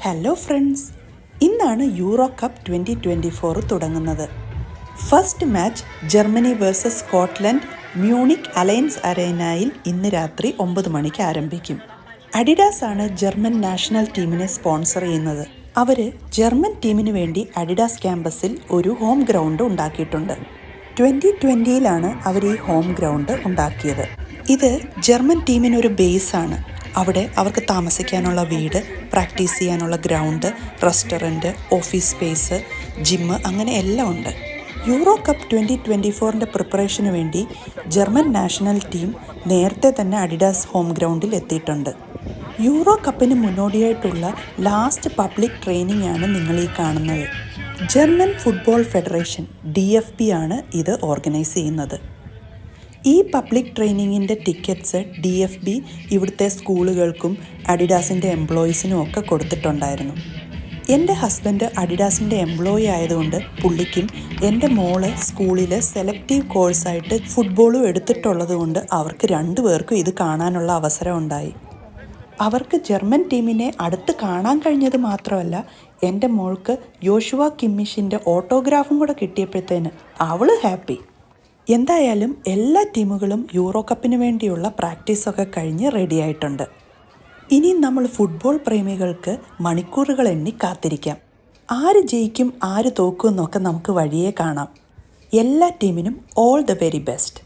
Hello friends, ഇന്നാണ് Euro cup 2024 തുടങ്ങുന്നത്. First match Germany versus Scotland Munich Allianz അരേനയിൽ ഇന്ന് രാത്രി 9 മണിക്ക് ആരംഭിക്കും. അഡിഡാസ് ആണ് ജർമ്മൻ നാഷണൽ ടീമിനെ സ്പോൺസർ ചെയ്യുന്നത്. അവർ ജർമ്മൻ ടീമിന് വേണ്ടി അഡിഡാസ് ക്യാമ്പസിൽ ഒരു ഹോം ഗ്രൗണ്ട് ഉണ്ടാക്കിയിട്ടുണ്ട്. 2020 അവർ ഈ ഹോം ഗ്രൗണ്ട് ഉണ്ടാക്കിയത്. ഇത് ജർമ്മൻ ടീമിനൊരു ബേസാണ്. അവിടെ അവർക്ക് താമസിക്കാനുള്ള വീട്, പ്രാക്ടീസ് ചെയ്യാനുള്ള ground, restaurant, office space, gym, അങ്ങനെ എല്ലാം ഉണ്ട്. യൂറോ കപ്പ് 2024 പ്രിപ്പറേഷന് വേണ്ടി ജർമ്മൻ നാഷണൽ ടീം നേരത്തെ തന്നെ അഡിഡാസ് ഹോം ഗ്രൗണ്ടിൽ എത്തിയിട്ടുണ്ട്. യൂറോ കപ്പിന് മുന്നോടിയായിട്ടുള്ള ലാസ്റ്റ് പബ്ലിക് ട്രെയിനിങ് ആണ് നിങ്ങൾ ഈ കാണുന്നത്. ജർമ്മൻ ഫുട്ബോൾ ഫെഡറേഷൻ DFB ആണ് ഇത് ഓർഗനൈസ് ചെയ്യുന്നത്. ഈ പബ്ലിക് ട്രെയിനിങ്ങിൻ്റെ ടിക്കറ്റ്സ് DFB ഇവിടുത്തെ സ്കൂളുകൾക്കും അഡിഡാസിൻ്റെ എംപ്ലോയീസിനും ഒക്കെ കൊടുത്തിട്ടുണ്ടായിരുന്നു. എൻ്റെ ഹസ്ബൻഡ് അഡിഡാസിൻ്റെ എംപ്ലോയി ആയതുകൊണ്ട് പുള്ളിക്കും എൻ്റെ മോള് സ്കൂളിൽ സെലക്റ്റീവ് കോഴ്സായിട്ട് ഫുട്ബോളും എടുത്തിട്ടുള്ളത് കൊണ്ട് അവർക്ക് രണ്ടുപേർക്കും ഇത് കാണാനുള്ള അവസരം ഉണ്ടായി. അവർക്ക് ജർമ്മൻ ടീമിനെ അടുത്ത് കാണാൻ കഴിഞ്ഞത് മാത്രമല്ല, എൻ്റെ മോൾക്ക് യോഷുവ കിമ്മിഷിൻ്റെ ഓട്ടോഗ്രാഫും കൂടെ കിട്ടിയപ്പോഴത്തേന് അവൾ ഹാപ്പി. എന്തായാലും എല്ലാ ടീമുകളും യൂറോ കപ്പിന് വേണ്ടിയുള്ള പ്രാക്ടീസൊക്കെ കഴിഞ്ഞ് റെഡി ആയിട്ടുണ്ട്. ഇനി നമ്മൾ ഫുട്ബോൾ പ്രേമികൾക്ക് മണിക്കൂറുകൾ എണ്ണി കാത്തിരിക്കാം. ആര് ജയിക്കും ആര് തോക്കും എന്നൊക്കെ നമുക്ക് വഴിയേ കാണാം. എല്ലാ ടീമിനും ഓൾ ദ വെരി ബെസ്റ്റ്.